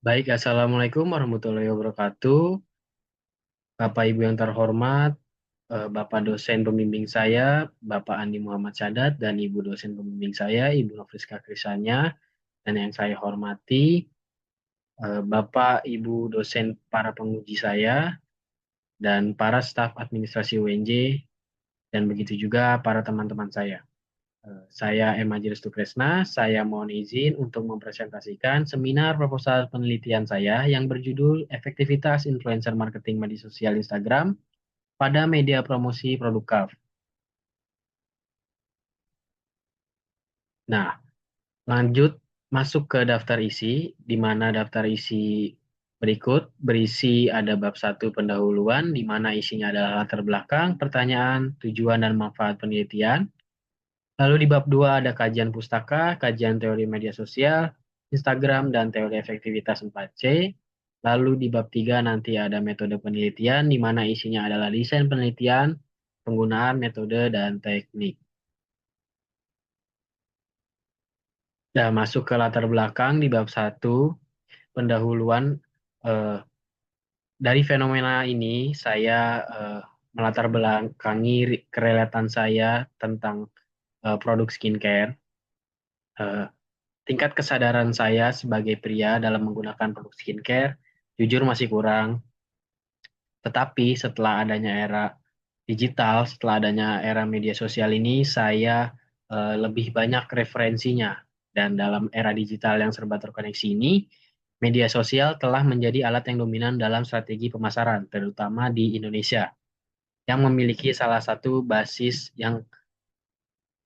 Baik, Assalamualaikum warahmatullahi wabarakatuh. Bapak Ibu yang terhormat, Bapak dosen pembimbing saya, Bapak Andi Muhammad Sadat, dan Ibu dosen pembimbing saya, Ibu Nofriska Krisanya, dan yang saya hormati, Bapak Ibu dosen para penguji saya, dan para staf administrasi UNJ, dan begitu juga para teman-teman saya. Saya Emma Restu Kresna, saya mohon izin untuk mempresentasikan seminar proposal penelitian saya yang berjudul Efektivitas Influencer Marketing Media Sosial Instagram pada Media Promosi Produk KAF. Nah, lanjut masuk ke daftar isi, di mana daftar isi berikut berisi ada bab satu pendahuluan, di mana isinya adalah latar belakang, pertanyaan, tujuan, dan manfaat penelitian. Lalu di bab 2 ada kajian pustaka, kajian teori media sosial, Instagram, dan teori efektivitas 4C. Lalu di bab 3 nanti ada metode penelitian, di mana isinya adalah desain penelitian, penggunaan metode, dan teknik. Nah, masuk ke latar belakang di bab satu pendahuluan. eh, dari fenomena ini, saya eh, melatar belakangi kerelatan saya tentang produk skincare. Eh, Tingkat kesadaran saya sebagai pria dalam menggunakan produk skincare jujur masih kurang. Tetapi setelah adanya era digital, setelah adanya era media sosial ini, saya lebih banyak referensinya. Dan dalam era digital yang serba terkoneksi ini, media sosial telah menjadi alat yang dominan dalam strategi pemasaran, terutama di Indonesia, yang memiliki salah satu basis yang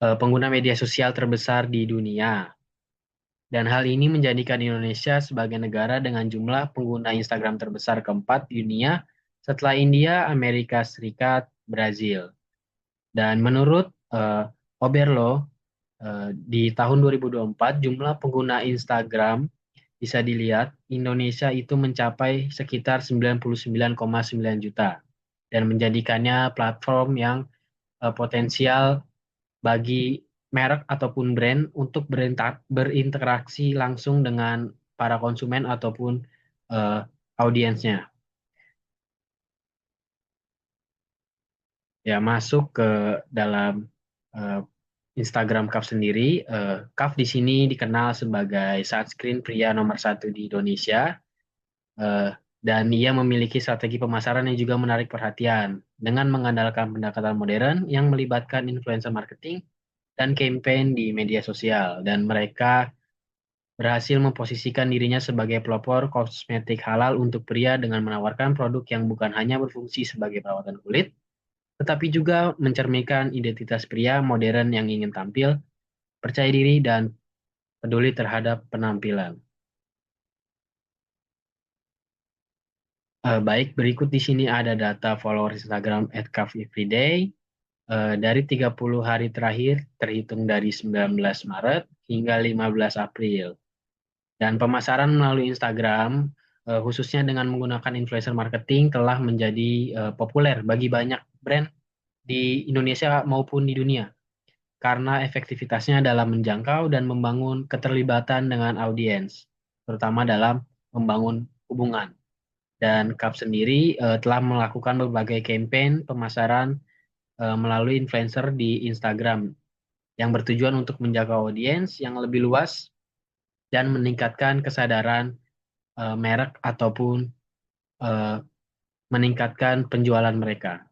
pengguna media sosial terbesar di dunia. Dan hal ini menjadikan Indonesia sebagai negara dengan jumlah pengguna Instagram terbesar keempat di dunia setelah India, Amerika Serikat, Brazil. Dan menurut Oberlo, di tahun 2024 jumlah pengguna Instagram bisa dilihat Indonesia itu mencapai sekitar 99,9 juta dan menjadikannya platform yang potensial bagi merek ataupun brand untuk berinteraksi langsung dengan para konsumen ataupun eh, audiensnya. Ya, masuk ke dalam eh, Instagram Kaf sendiri. Kaf di sini dikenal sebagai sunscreen pria nomor satu di Indonesia. eh, dan ia memiliki strategi pemasaran yang juga menarik perhatian dengan mengandalkan pendekatan modern yang melibatkan influencer marketing dan campaign di media sosial. Dan mereka berhasil memposisikan dirinya sebagai pelopor kosmetik halal untuk pria dengan menawarkan produk yang bukan hanya berfungsi sebagai perawatan kulit, tetapi juga mencerminkan identitas pria modern yang ingin tampil, percaya diri, dan peduli terhadap penampilan. Baik, berikut di sini ada data follower Instagram @kafeveryday. Dari 30 hari terakhir, terhitung dari 19 Maret hingga 15 April. Dan pemasaran melalui Instagram, khususnya dengan menggunakan influencer marketing, telah menjadi populer bagi banyak brand di Indonesia maupun di dunia, karena efektivitasnya dalam menjangkau dan membangun keterlibatan dengan audiens, terutama dalam membangun hubungan. Dan Kap sendiri telah melakukan berbagai campaign pemasaran melalui influencer di Instagram yang bertujuan untuk menjangkau audiens yang lebih luas dan meningkatkan kesadaran merek ataupun eh, meningkatkan penjualan mereka.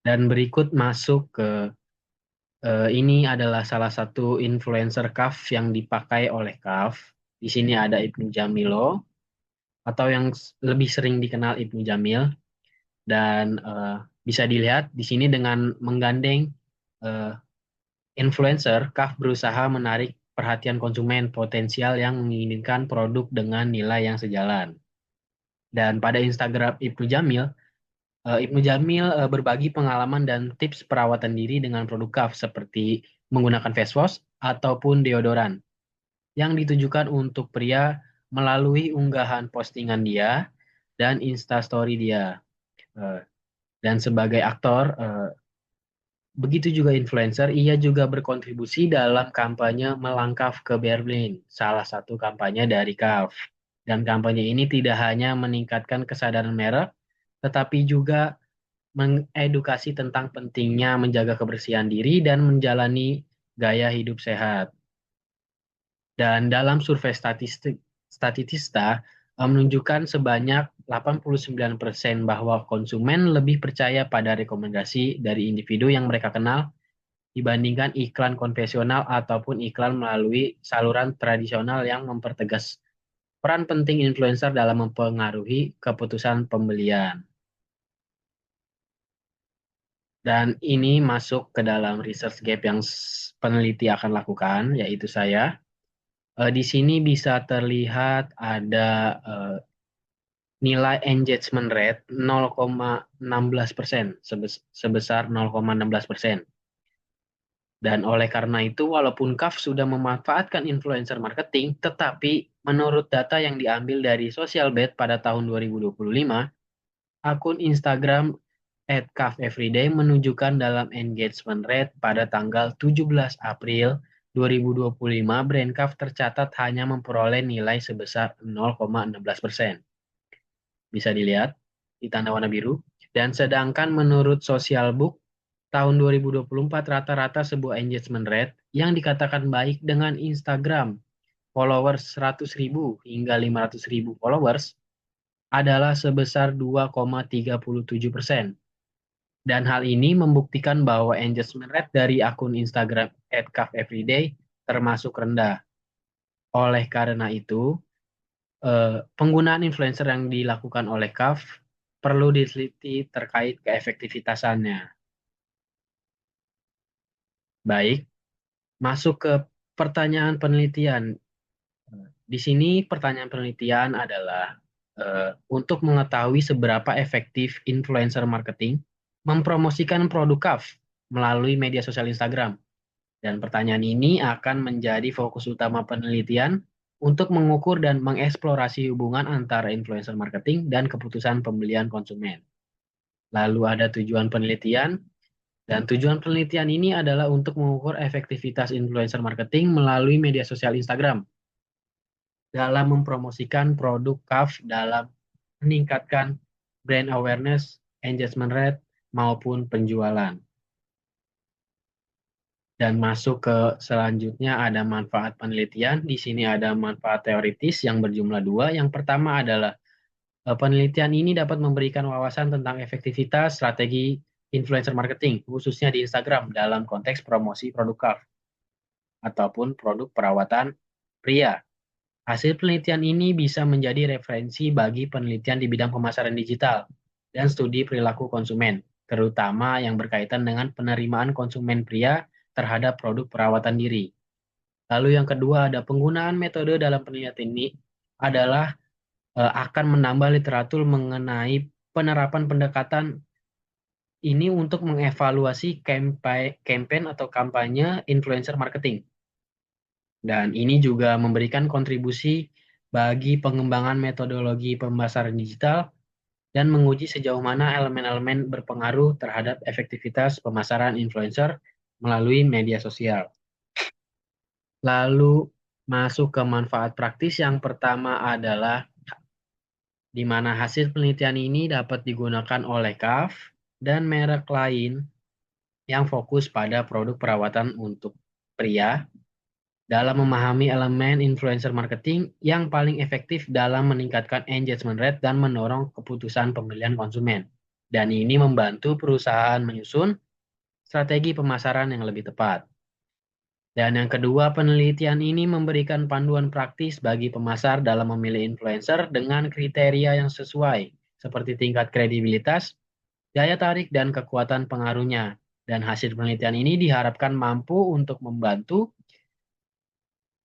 Dan berikut masuk ke ini adalah salah satu influencer KAF yang dipakai oleh KAF. Di sini ada Ibnu Jamilo atau yang lebih sering dikenal Ibnu Jamil, dan bisa dilihat di sini dengan menggandeng eh, influencer, KAF berusaha menarik perhatian konsumen potensial yang menginginkan produk dengan nilai yang sejalan. Dan pada Instagram Ibnu Jamil, Ibnu Jamil berbagi pengalaman dan tips perawatan diri dengan produk KAF seperti menggunakan face wash ataupun deodoran yang ditujukan untuk pria melalui unggahan postingan dia dan Instastory dia. Eh, Dan sebagai aktor, Begitu juga influencer, ia juga berkontribusi dalam kampanye Melangkah ke Berlin, salah satu kampanye dari CAF. Dan kampanye ini tidak hanya meningkatkan kesadaran merek, tetapi juga mengedukasi tentang pentingnya menjaga kebersihan diri dan menjalani gaya hidup sehat. Dan dalam survei Statista menunjukkan sebanyak 89% bahwa konsumen lebih percaya pada rekomendasi dari individu yang mereka kenal dibandingkan iklan konvensional ataupun iklan melalui saluran tradisional yang mempertegas peran penting influencer dalam mempengaruhi keputusan pembelian. Dan ini masuk ke dalam research gap yang peneliti akan lakukan, yaitu saya. Di sini bisa terlihat ada nilai engagement rate 0,16%, sebesar 0,16%. Dan oleh karena itu, walaupun CAF sudah memanfaatkan influencer marketing, tetapi menurut data yang diambil dari Socialbet pada tahun 2025, akun Instagram @CAFEveryday menunjukkan dalam engagement rate pada tanggal 17 April 2025, brand CAF tercatat hanya memperoleh nilai sebesar 0,16%. Bisa dilihat di tanda warna biru. Dan sedangkan menurut Socialbook, tahun 2024 rata-rata sebuah engagement rate yang dikatakan baik dengan Instagram followers 100.000 hingga 500.000 followers adalah sebesar 2,37%. Dan hal ini membuktikan bahwa engagement rate dari akun Instagram @CAFEveryday termasuk rendah. Oleh karena itu, penggunaan influencer yang dilakukan oleh CAF perlu diteliti terkait keefektivitasannya. Baik, masuk ke pertanyaan penelitian. Di sini pertanyaan penelitian adalah untuk mengetahui seberapa efektif influencer marketing mempromosikan produk CAF melalui media sosial Instagram. Dan pertanyaan ini akan menjadi fokus utama penelitian untuk mengukur dan mengeksplorasi hubungan antara influencer marketing dan keputusan pembelian konsumen. Lalu ada tujuan penelitian, dan tujuan penelitian ini adalah untuk mengukur efektivitas influencer marketing melalui media sosial Instagram dalam mempromosikan produk CAF dalam meningkatkan brand awareness, engagement rate, maupun penjualan. Dan masuk ke selanjutnya ada manfaat penelitian. Di sini ada manfaat teoritis yang berjumlah dua. Yang pertama adalah penelitian ini dapat memberikan wawasan tentang efektivitas strategi influencer marketing, khususnya di Instagram dalam konteks promosi produk CAF ataupun produk perawatan pria. Hasil penelitian ini bisa menjadi referensi bagi penelitian di bidang pemasaran digital dan studi perilaku konsumen, terutama yang berkaitan dengan penerimaan konsumen pria terhadap produk perawatan diri. Lalu yang kedua ada penggunaan metode dalam penelitian ini adalah akan menambah literatur mengenai penerapan pendekatan ini untuk mengevaluasi campaign atau kampanye influencer marketing. Dan ini juga memberikan kontribusi bagi pengembangan metodologi pemasaran digital dan menguji sejauh mana elemen-elemen berpengaruh terhadap efektivitas pemasaran influencer melalui media sosial. Lalu masuk ke manfaat praktis yang pertama adalah di mana hasil penelitian ini dapat digunakan oleh CAF dan merek lain yang fokus pada produk perawatan untuk pria dalam memahami elemen influencer marketing yang paling efektif dalam meningkatkan engagement rate dan mendorong keputusan pembelian konsumen. Dan ini membantu perusahaan menyusun strategi pemasaran yang lebih tepat. Dan yang kedua, penelitian ini memberikan panduan praktis bagi pemasar dalam memilih influencer dengan kriteria yang sesuai, seperti tingkat kredibilitas, daya tarik, dan kekuatan pengaruhnya. Dan hasil penelitian ini diharapkan mampu untuk membantu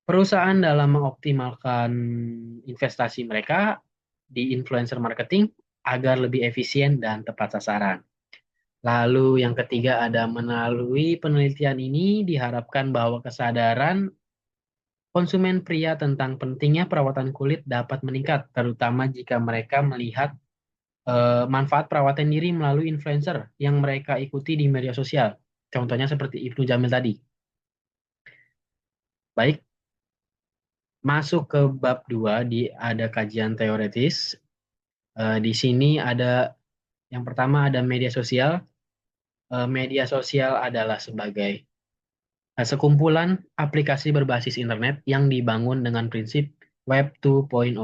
perusahaan dalam mengoptimalkan investasi mereka di influencer marketing agar lebih efisien dan tepat sasaran. Lalu yang ketiga ada melalui penelitian ini diharapkan bahwa kesadaran konsumen pria tentang pentingnya perawatan kulit dapat meningkat, terutama jika mereka melihat manfaat perawatan diri melalui influencer yang mereka ikuti di media sosial. Contohnya seperti Ibnu Jamil tadi. Baik, masuk ke bab 2 ada kajian teoretis. Di sini ada yang pertama ada media sosial. Media sosial adalah sebagai sekumpulan aplikasi berbasis internet yang dibangun dengan prinsip Web 2.0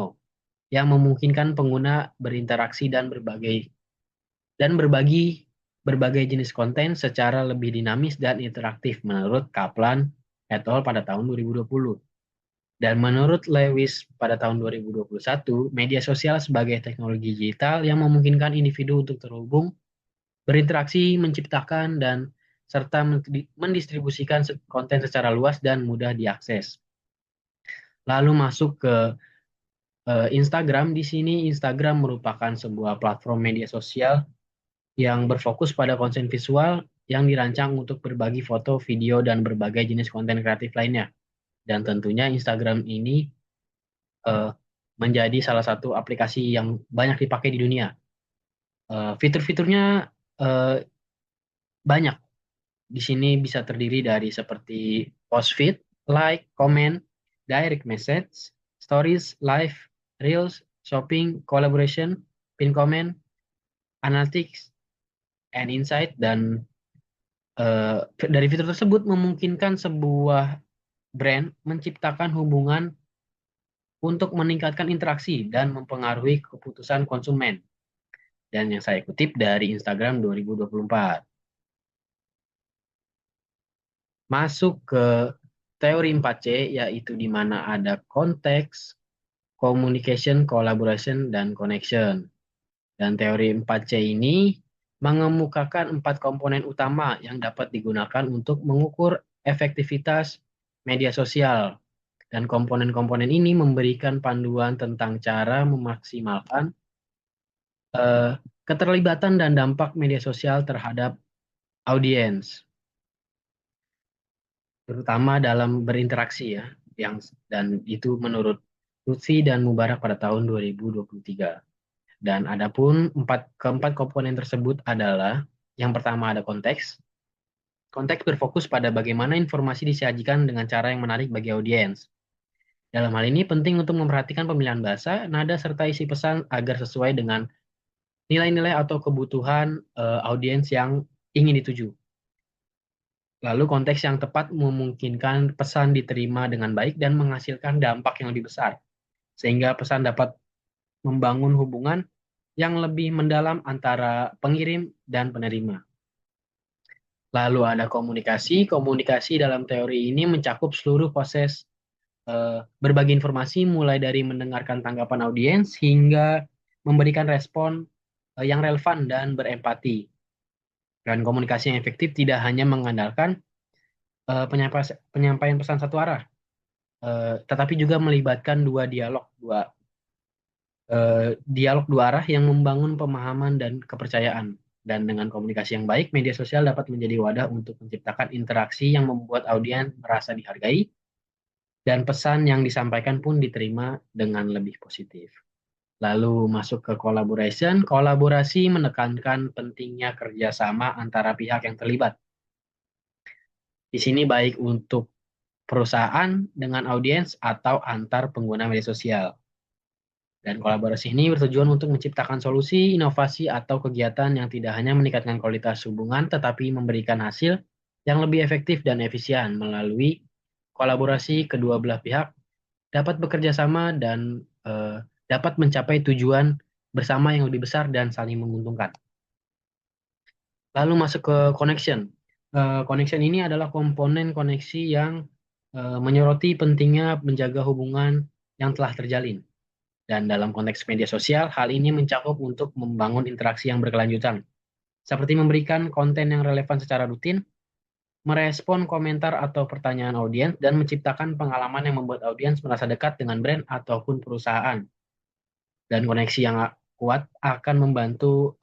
yang memungkinkan pengguna berinteraksi dan berbagi berbagai jenis konten secara lebih dinamis dan interaktif menurut Kaplan et al. Pada tahun 2020. Dan menurut Lewis pada tahun 2021, media sosial sebagai teknologi digital yang memungkinkan individu untuk terhubung, berinteraksi, menciptakan, dan serta mendistribusikan konten secara luas dan mudah diakses. Lalu masuk ke Instagram. Di sini Instagram merupakan sebuah platform media sosial yang berfokus pada konten visual yang dirancang untuk berbagi foto, video, dan berbagai jenis konten kreatif lainnya. Dan tentunya Instagram ini eh, menjadi salah satu aplikasi yang banyak dipakai di dunia. Fitur-fiturnya eh, banyak. Di sini bisa terdiri dari seperti post feed, like, comment, direct message, stories, live, reels, shopping, collaboration, pin comment, analytics, and insight. Dan dari fitur tersebut memungkinkan sebuah brand menciptakan hubungan untuk meningkatkan interaksi dan mempengaruhi keputusan konsumen. Dan yang saya kutip dari Instagram 2024. Masuk ke teori 4C, yaitu di mana ada konteks, communication, collaboration, dan connection. Dan teori 4C ini mengemukakan 4 komponen utama yang dapat digunakan untuk mengukur efektivitas media sosial. Dan komponen-komponen ini memberikan panduan tentang cara memaksimalkan eh, keterlibatan dan dampak media sosial terhadap audiens, terutama dalam berinteraksi ya, dan itu menurut Lutfi dan Mubarak pada tahun 2023. Dan adapun keempat komponen tersebut adalah yang pertama ada konteks. Konteks berfokus pada bagaimana informasi disajikan dengan cara yang menarik bagi audiens. Dalam hal ini penting untuk memperhatikan pemilihan bahasa, nada, serta isi pesan agar sesuai dengan nilai-nilai atau kebutuhan audiens yang ingin dituju. Lalu konteks yang tepat memungkinkan pesan diterima dengan baik dan menghasilkan dampak yang lebih besar, sehingga pesan dapat membangun hubungan yang lebih mendalam antara pengirim dan penerima. Lalu ada komunikasi. Komunikasi dalam teori ini mencakup seluruh proses berbagi informasi mulai dari mendengarkan tanggapan audiens hingga memberikan respon yang relevan dan berempati. Dan komunikasi yang efektif tidak hanya mengandalkan penyampaian pesan satu arah, tetapi juga melibatkan dialog dua arah yang membangun pemahaman dan kepercayaan. Dan dengan komunikasi yang baik, media sosial dapat menjadi wadah untuk menciptakan interaksi yang membuat audiens merasa dihargai dan pesan yang disampaikan pun diterima dengan lebih positif. Lalu masuk ke collaboration. Kolaborasi menekankan pentingnya kerjasama antara pihak yang terlibat. Di sini baik untuk perusahaan dengan audiens atau antar pengguna media sosial. Dan kolaborasi ini bertujuan untuk menciptakan solusi, inovasi, atau kegiatan yang tidak hanya meningkatkan kualitas hubungan, tetapi memberikan hasil yang lebih efektif dan efisien. Melalui kolaborasi, kedua belah pihak dapat bekerja sama dan dapat mencapai tujuan bersama yang lebih besar dan saling menguntungkan. Lalu masuk ke connection. Connection ini adalah komponen koneksi yang menyoroti pentingnya menjaga hubungan yang telah terjalin. Dan dalam konteks media sosial, hal ini mencakup untuk membangun interaksi yang berkelanjutan, seperti memberikan konten yang relevan secara rutin, merespon komentar atau pertanyaan audiens, dan menciptakan pengalaman yang membuat audiens merasa dekat dengan brand ataupun perusahaan. Dan koneksi yang kuat akan membantu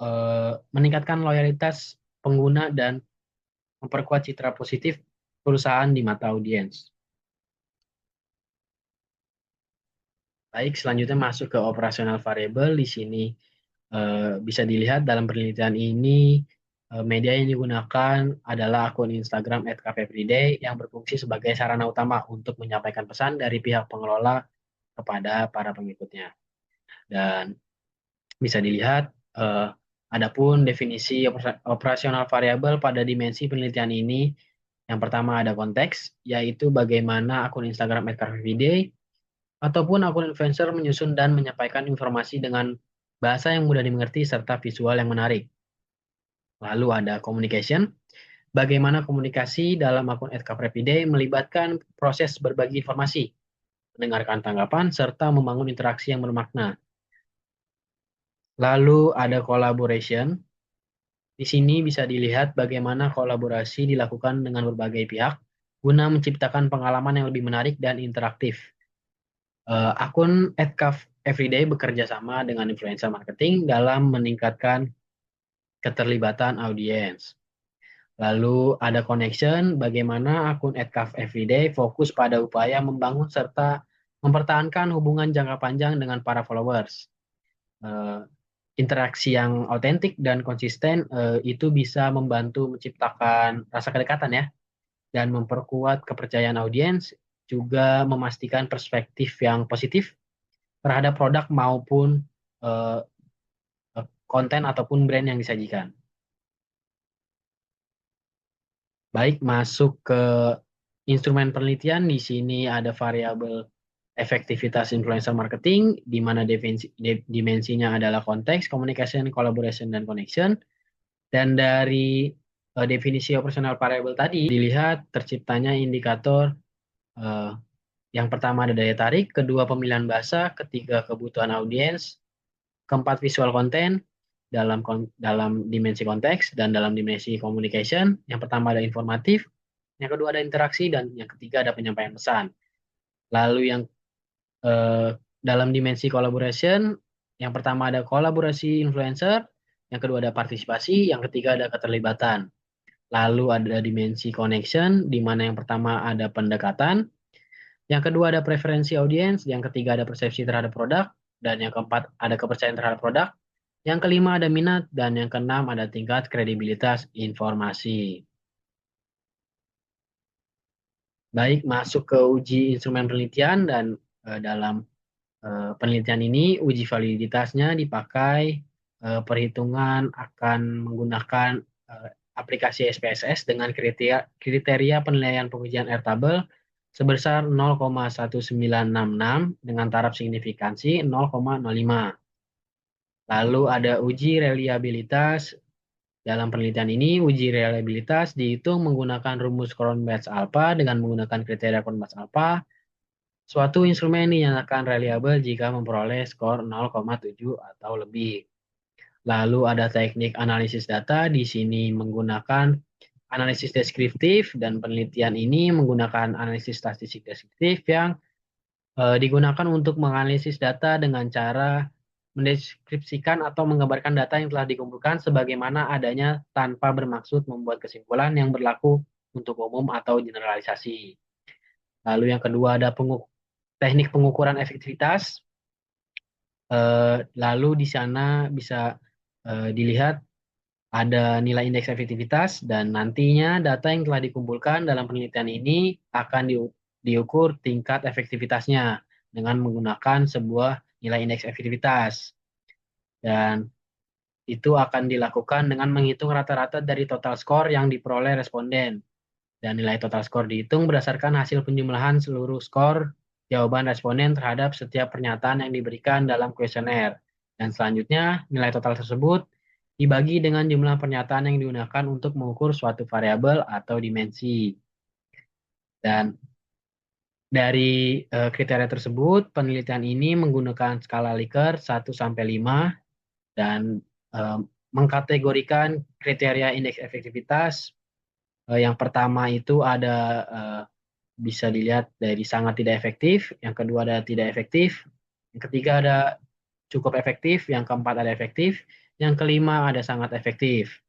meningkatkan loyalitas pengguna dan memperkuat citra positif perusahaan di mata audiens. Baik, selanjutnya masuk ke operasional variable. Di sini bisa dilihat dalam penelitian ini Media yang digunakan adalah akun Instagram @cafeeveryday yang berfungsi sebagai sarana utama untuk menyampaikan pesan dari pihak pengelola kepada para pengikutnya. Dan bisa dilihat, adapun definisi operasional variabel pada dimensi penelitian ini, yang pertama ada konteks, yaitu bagaimana akun Instagram @cafeeveryday ataupun akun influencer menyusun dan menyampaikan informasi dengan bahasa yang mudah dimengerti serta visual yang menarik. Lalu ada communication, bagaimana komunikasi dalam akun @kafrepide melibatkan proses berbagi informasi, mendengarkan tanggapan, serta membangun interaksi yang bermakna. Lalu ada collaboration. Di sini bisa dilihat bagaimana kolaborasi dilakukan dengan berbagai pihak guna menciptakan pengalaman yang lebih menarik dan interaktif. Akun @kafeveryday bekerja sama dengan influencer marketing dalam meningkatkan keterlibatan audiens. Lalu ada connection, bagaimana akun @kafeveryday fokus pada upaya membangun serta mempertahankan hubungan jangka panjang dengan para followers. Eh, Interaksi yang autentik dan konsisten itu bisa membantu menciptakan rasa kedekatan ya, dan memperkuat kepercayaan audiens, juga memastikan perspektif yang positif terhadap produk maupun eh, konten ataupun brand yang disajikan. Baik, masuk ke instrumen penelitian. Di sini ada variabel efektivitas influencer marketing, di mana dimensinya adalah konteks, communication, collaboration, dan connection. Dan dari definisi operasional variable tadi, dilihat terciptanya indikator, eh, yang pertama ada daya tarik, kedua pemilihan bahasa, ketiga kebutuhan audiens, keempat visual konten, dalam dimensi konteks, dan dalam dimensi communication. Yang pertama ada informatif, yang kedua ada interaksi, dan yang ketiga ada penyampaian pesan. Lalu yang eh, dalam dimensi collaboration, yang pertama ada kolaborasi influencer, yang kedua ada partisipasi, yang ketiga ada keterlibatan. Lalu ada dimensi connection, di mana yang pertama ada pendekatan, yang kedua ada preferensi audiens, yang ketiga ada persepsi terhadap produk, dan yang keempat ada kepercayaan terhadap produk, yang kelima ada minat, dan yang keenam ada tingkat kredibilitas informasi. Baik, masuk ke uji instrumen penelitian, dan dalam penelitian ini uji validitasnya dipakai perhitungan akan menggunakan aplikasi SPSS dengan kriteria penilaian pengujian airtable sebesar 0,1966 dengan taraf signifikansi 0,05. Lalu ada uji reliabilitas. Dalam penelitian ini, uji reliabilitas dihitung menggunakan rumus Cronbach's-Alpha dengan menggunakan kriteria Cronbach's-Alpha. Suatu instrumen dinyatakan reliable jika memperoleh skor 0,7 atau lebih. Lalu ada teknik analisis data, di sini menggunakan analisis deskriptif, dan penelitian ini menggunakan analisis statistik deskriptif yang digunakan untuk menganalisis data dengan cara mendeskripsikan atau menggambarkan data yang telah dikumpulkan sebagaimana adanya tanpa bermaksud membuat kesimpulan yang berlaku untuk umum atau generalisasi. Lalu yang kedua ada teknik pengukuran efektivitas. Lalu di sana bisa dilihat ada nilai indeks efektivitas, dan nantinya data yang telah dikumpulkan dalam penelitian ini akan diukur tingkat efektivitasnya dengan menggunakan sebuah nilai indeks efektivitas. Dan itu akan dilakukan dengan menghitung rata-rata dari total skor yang diperoleh responden. Dan nilai total skor dihitung berdasarkan hasil penjumlahan seluruh skor jawaban responden terhadap setiap pernyataan yang diberikan dalam kuesioner. Dan selanjutnya, nilai total tersebut dibagi dengan jumlah pernyataan yang digunakan untuk mengukur suatu variabel atau dimensi. Dan dari kriteria tersebut, penelitian ini menggunakan skala Likert 1-5 dan eh, mengkategorikan kriteria indeks efektivitas. Yang pertama itu ada, bisa dilihat dari sangat tidak efektif, yang kedua ada tidak efektif, yang ketiga ada cukup efektif, yang keempat ada efektif, yang kelima ada sangat efektif.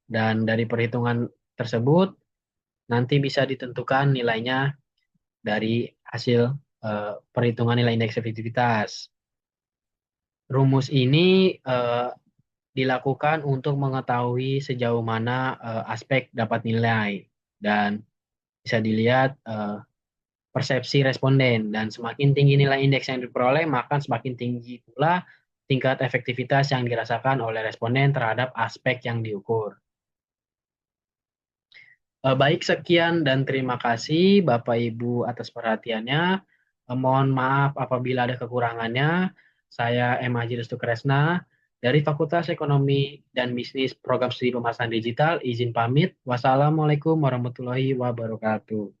Dan dari perhitungan tersebut nanti bisa ditentukan nilainya dari hasil perhitungan nilai indeks efektivitas. Rumus ini dilakukan untuk mengetahui sejauh mana aspek dapat nilai dan bisa dilihat persepsi responden dan semakin tinggi nilai indeks yang diperoleh maka semakin tinggi pula tingkat efektivitas yang dirasakan oleh responden terhadap aspek yang diukur. Baik, sekian dan terima kasih Bapak Ibu atas perhatiannya. Mohon maaf apabila ada kekurangannya. Saya M. Haji Restu Kresna dari Fakultas Ekonomi dan Bisnis Program Studi Pemasaran Digital. Izin pamit. Wassalamualaikum warahmatullahi wabarakatuh.